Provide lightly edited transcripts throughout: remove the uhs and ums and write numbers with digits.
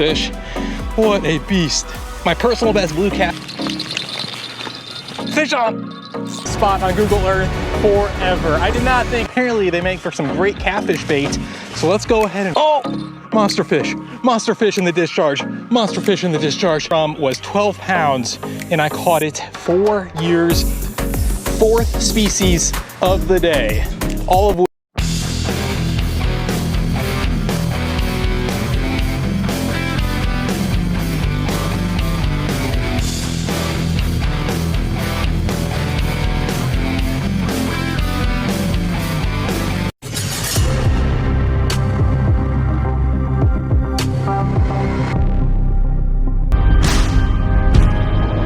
fish. What a beast. My personal best blue cat. Fish on! Spot on Google Earth forever. I did not think, apparently they make for some great catfish bait. So let's go ahead and, oh! Monster fish in the discharge, monster fish in the discharge. Was 12 pounds and I caught it 4 years, fourth species of the day. All of which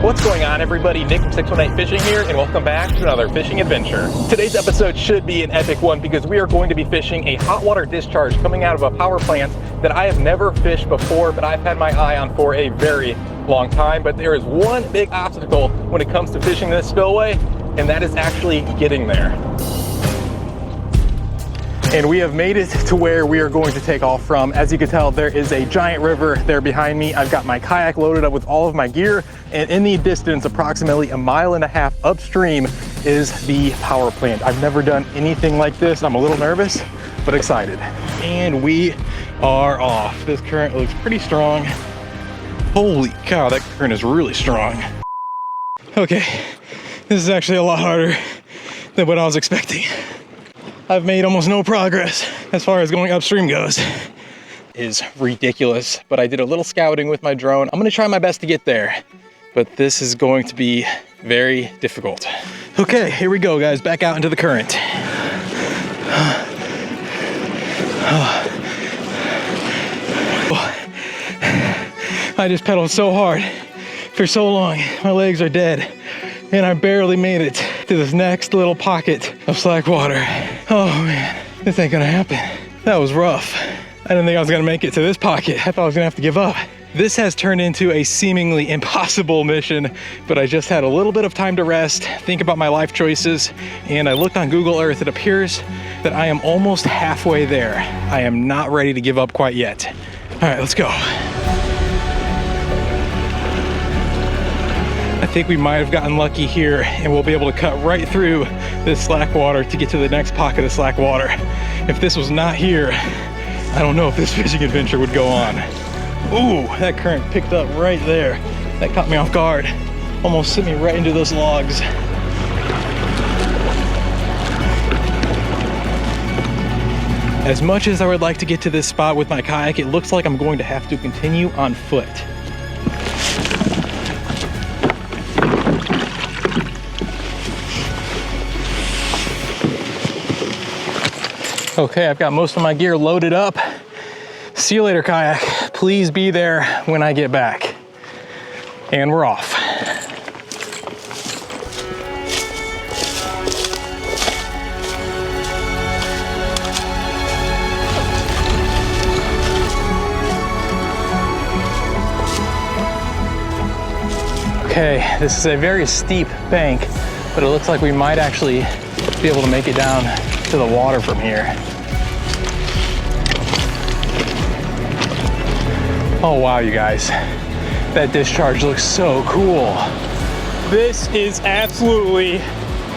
What's going on, everybody? Nick from 618 Fishing here, and welcome back to another fishing adventure. Today's episode should be an epic one because we are going to be fishing a hot water discharge coming out of a power plant that I have never fished before, but I've had my eye on for a very long time. But there is one big obstacle when it comes to fishing this spillway, and that is actually getting there. And we have made it to where we are going to take off from. As you can tell, there is a giant river there behind me. I've got my kayak loaded up with all of my gear, and in the distance, approximately 1.5 miles upstream, is the power plant. I've never done anything like this. I'm a little nervous, but excited. And we are off. This current looks pretty strong. Holy cow, that current is really strong. Okay, this is actually a lot harder than what I was expecting. I've made almost no progress as far as going upstream goes. It is ridiculous, but I did a little scouting with my drone. I'm gonna try my best to get there, but this is going to be very difficult. Okay, here we go, guys, back out into the current. I just pedaled so hard for so long. My legs are dead, and I barely made it to this next little pocket of slack water. Oh man, this ain't gonna happen. That was rough. I didn't think I was gonna make it to this pocket. I thought I was gonna have to give up. This has turned into a seemingly impossible mission, but I just had a little bit of time to rest, think about my life choices, and I looked on Google Earth. It appears that I am almost halfway there. I am not ready to give up quite yet. All right, let's go. I think we might have gotten lucky here, and we'll be able to cut right through this slack water to get to the next pocket of slack water. If this was not here, I don't know if this fishing adventure would go on. Ooh, that current picked up right there. That caught me off guard. Almost sent me right into those logs. As much as I would like to get to this spot with my kayak, it looks like I'm going to have to continue on foot. Okay, I've got most of my gear loaded up. See you later, kayak. Please be there when I get back. And we're off. Okay, this is a very steep bank, but it looks like we might actually be able to make it down to the water from here. Oh wow, you guys, that discharge looks so cool. This is absolutely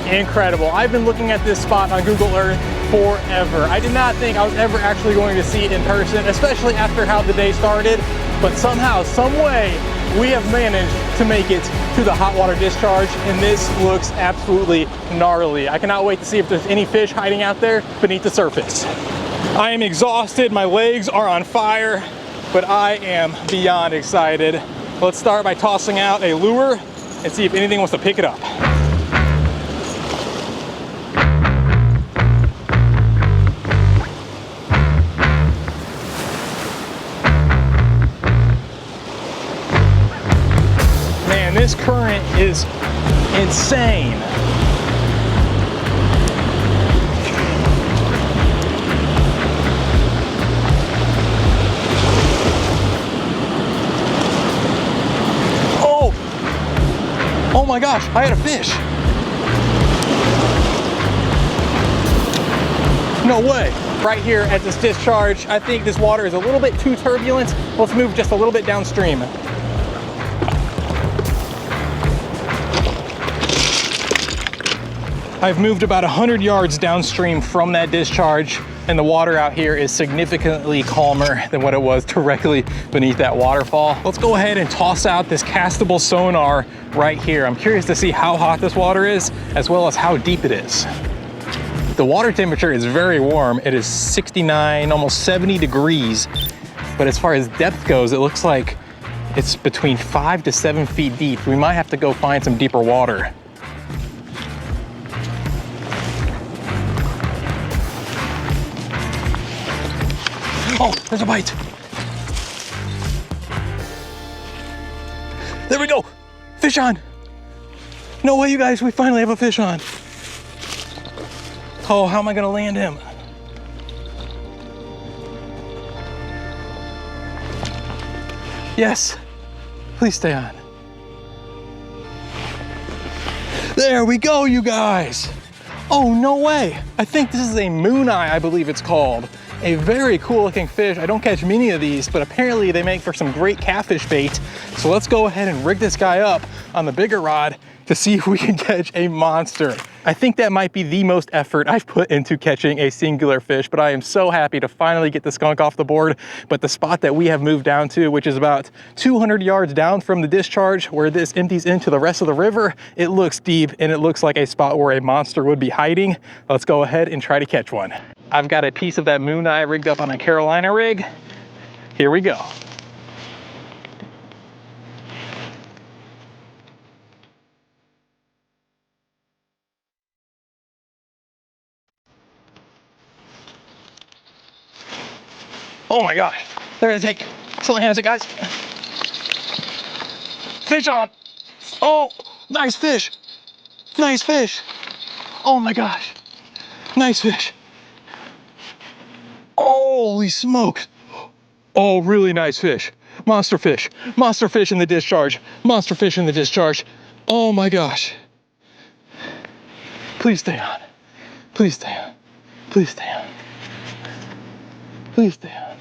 incredible. I've been looking at this spot on Google Earth forever. I did not think I was ever actually going to see it in person, especially after how the day started, but somehow, some way, we have managed to make it to the hot water discharge, and this looks absolutely gnarly. I cannot wait to see if there's any fish hiding out there beneath the surface. I am exhausted, my legs are on fire, but I am beyond excited. Let's start by tossing out a lure and see if anything wants to pick it up. Man, this current is insane. Oh my gosh, I had a fish. No way. right here at this discharge. I think this water is a little bit too turbulent. Let's move just a little bit downstream. I've moved about 100 yards downstream from that discharge, and the water out here is significantly calmer than what it was directly beneath that waterfall. Let's go ahead and toss out this castable sonar right here. I'm curious to see how hot this water is, as well as how deep it is. The water temperature is very warm. It is 69, almost 70 degrees. But as far as depth goes, it looks like it's between 5 to 7 feet deep. We might have to go find some deeper water. Oh, there's a bite. There we go. Fish on. No way, you guys, we finally have a fish on. Oh, how am I gonna land him? Yes, please stay on. There we go, you guys. Oh, no way. I think this is a moon eye, I believe it's called. A very cool looking fish. I don't catch many of these, but apparently they make for some great catfish bait. So let's go ahead and rig this guy up on the bigger rod to see if we can catch a monster. I think that might be the most effort I've put into catching a singular fish, but I am so happy to finally get the skunk off the board. But the spot that we have moved down to, which is about 200 yards down from the discharge where this empties into the rest of the river, it looks deep and it looks like a spot where a monster would be hiding. Let's go ahead and try to catch one. I've got a piece of that moon eye rigged up on a Carolina rig. Here we go. Oh my gosh, there it is. Take, something has it, guys. Fish on. Oh, nice fish. Nice fish. Oh my gosh, nice fish. Holy smokes. Oh, really nice fish. Monster fish. Monster fish in the discharge. Monster fish in the discharge. Oh my gosh. Please stay on. Please stay on. Please stay on. Please stay on.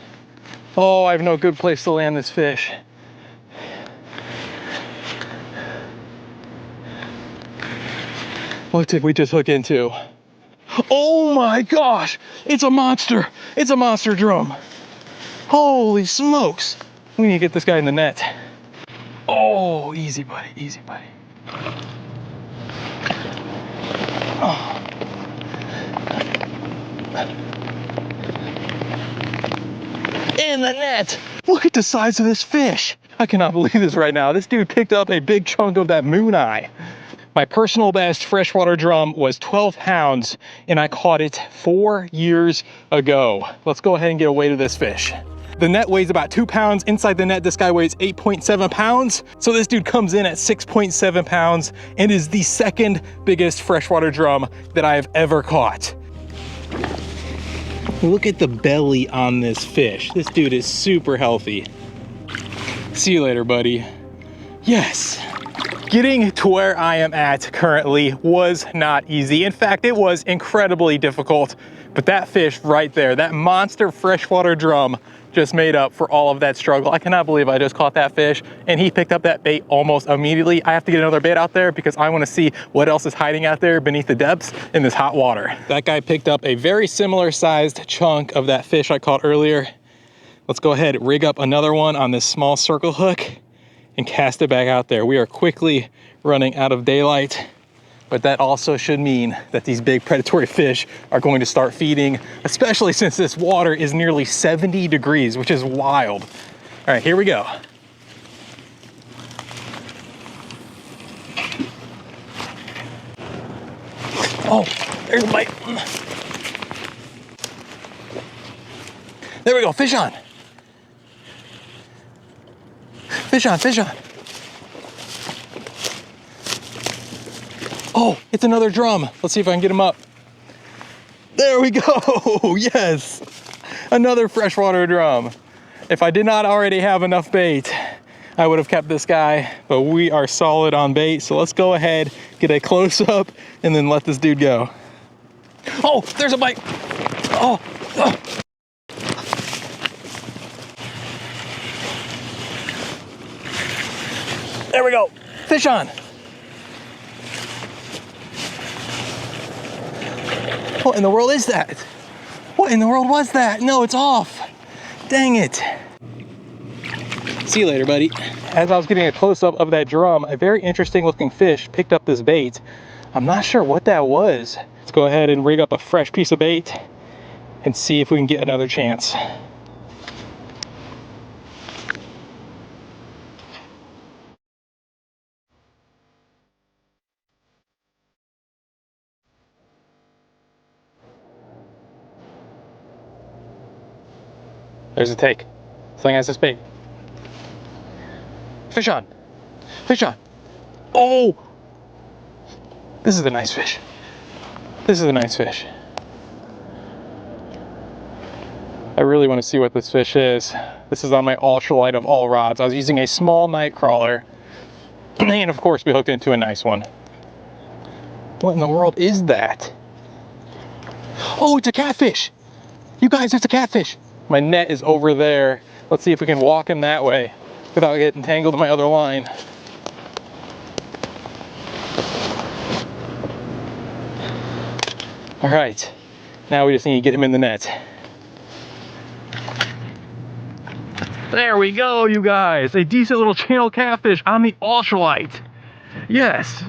Oh, I have no good place to land this fish. What did we just hook into? Oh my gosh, it's a monster. It's a monster drum. Holy smokes. We need to get this guy in the net. Oh, easy buddy, easy buddy. Oh. In the net. Look at the size of this fish. I cannot believe this right now. This dude picked up a big chunk of that moon eye. My personal best freshwater drum was 12 pounds and I caught it 4 years ago. Let's go ahead and get a weight of this fish. The net weighs about 2 pounds. Inside the net, this guy weighs 8.7 pounds. So this dude comes in at 6.7 pounds and is the second biggest freshwater drum that I have ever caught. Look at the belly on this fish. This dude is super healthy. See you later, buddy. Yes. Getting to where I am at currently was not easy. In fact, it was incredibly difficult. But that fish right there, that monster freshwater drum, just made up for all of that struggle. I cannot believe I just caught that fish and he picked up that bait almost immediately. I have to get another bait out there because I want to see what else is hiding out there beneath the depths in this hot water. That guy picked up a very similar sized chunk of that fish I caught earlier. Let's go ahead and rig up another one on this small circle hook and cast it back out there. We are quickly running out of daylight, but that also should mean that these big predatory fish are going to start feeding, especially since this water is nearly 70 degrees, which is wild. All right, here we go. Oh, there's a bite. There we go, fish on. Fish on, fish on. Oh, it's another drum. Let's see if I can get him up. There we go, yes. Another freshwater drum. If I did not already have enough bait, I would have kept this guy, but we are solid on bait. So let's go ahead, get a close up and then let this dude go. Oh, there's a bite. Oh, There we go. Fish on. What in the world is that? What in the world was that? No, it's off. Dang it. See you later, buddy. As I was getting a close-up of that drum, a very interesting looking fish picked up this bait. I'm not sure what that was. Let's go ahead and rig up a fresh piece of bait and see if we can get another chance. There's a take. Something has this bait. Fish on. Fish on. Oh! This is a nice fish. This is a nice fish. I really want to see what this fish is. This is on my ultralight of all rods. I was using a small night crawler. And of course we hooked into a nice one. What in the world is that? Oh, it's a catfish! You guys, it's a catfish! My net is over there. Let's see if we can walk him that way without getting tangled in my other line. All right, now we just need to get him in the net. There we go, you guys. A decent little channel catfish on the ultralight. Yes,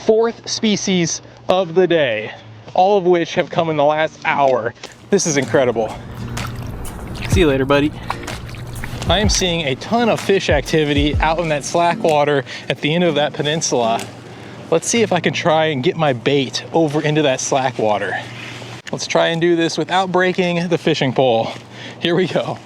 4th species of the day, all of which have come in the last hour. This is incredible. See you later, buddy. I am seeing a ton of fish activity out in that slack water at the end of that peninsula. Let's see if I can try and get my bait over into that slack water. Let's try and do this without breaking the fishing pole. Here we go.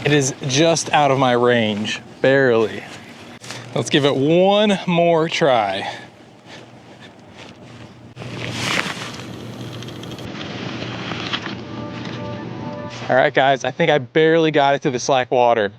It is just out of my range, barely. Let's give it one more try. All right, guys, I think I barely got it to the slack water.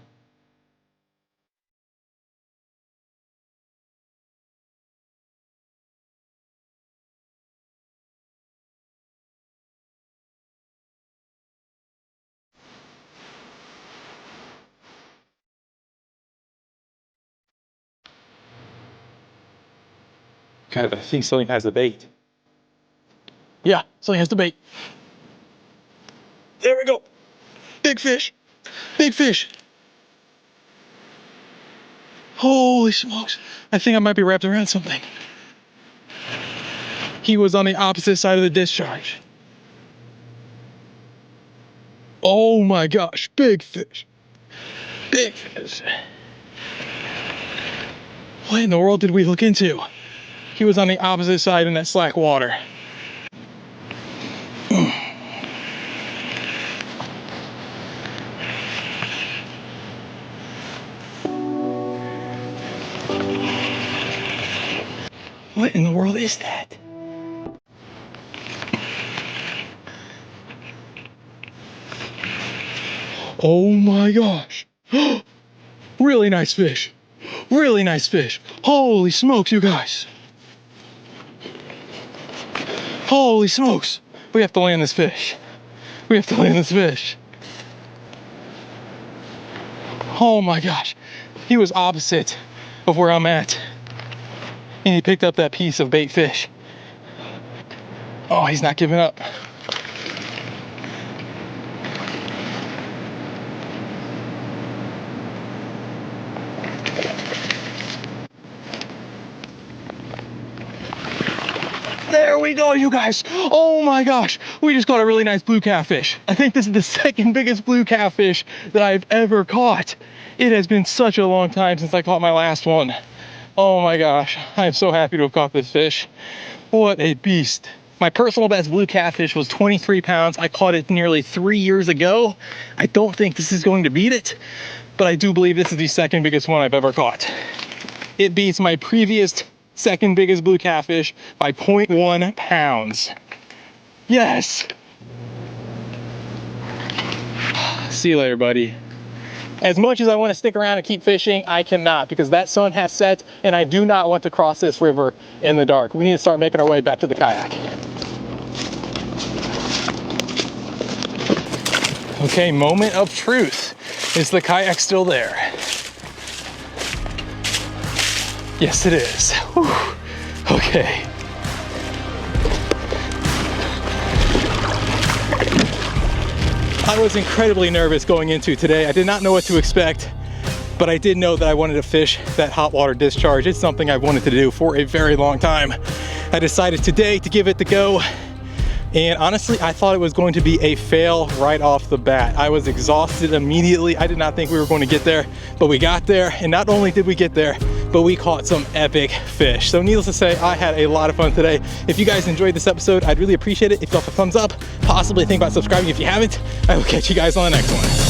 God, I think something has the bait. Yeah, something has the bait. There we go. Big fish. Big fish. Holy smokes. I think I might be wrapped around something. He was on the opposite side of the discharge. Oh my gosh, big fish. Big fish. What in the world did we look into? He was on the opposite side in that slack water. What in the world is that? Oh my gosh. Really nice fish. Really nice fish. Holy smokes, you guys. Holy smokes. We have to land this fish. We have to land this fish. Oh my gosh. He was opposite of where I'm at. And he picked up that piece of bait fish. Oh, he's not giving up. There we go, you guys. Oh my gosh. We just caught a really nice blue catfish. I think this is the second biggest blue catfish that I've ever caught. It has been such a long time since I caught my last one. Oh my gosh. I am so happy to have caught this fish. What a beast. My personal best blue catfish was 23 pounds. I caught it nearly 3 years ago. I don't think this is going to beat it, but I do believe this is the second biggest one I've ever caught. It beats my previous second biggest blue catfish by 0.1 pounds. Yes. See you later, buddy. As much as I want to stick around and keep fishing, I cannot, because that sun has set and I do not want to cross this river in the dark. We need to start making our way back to the kayak. Okay, moment of truth. Is the kayak still there? Yes, it is. Whew. Okay. I was incredibly nervous going into today. I did not know what to expect, but I did know that I wanted to fish that hot water discharge. It's something I've wanted to do for a very long time. I decided today to give it the go. And honestly, I thought it was going to be a fail right off the bat. I was exhausted immediately. I did not think we were going to get there, but we got there. And not only did we get there, but we caught some epic fish. So needless to say, I had a lot of fun today. If you guys enjoyed this episode, I'd really appreciate it if you left a thumbs up, possibly think about subscribing if you haven't. I will catch you guys on the next one.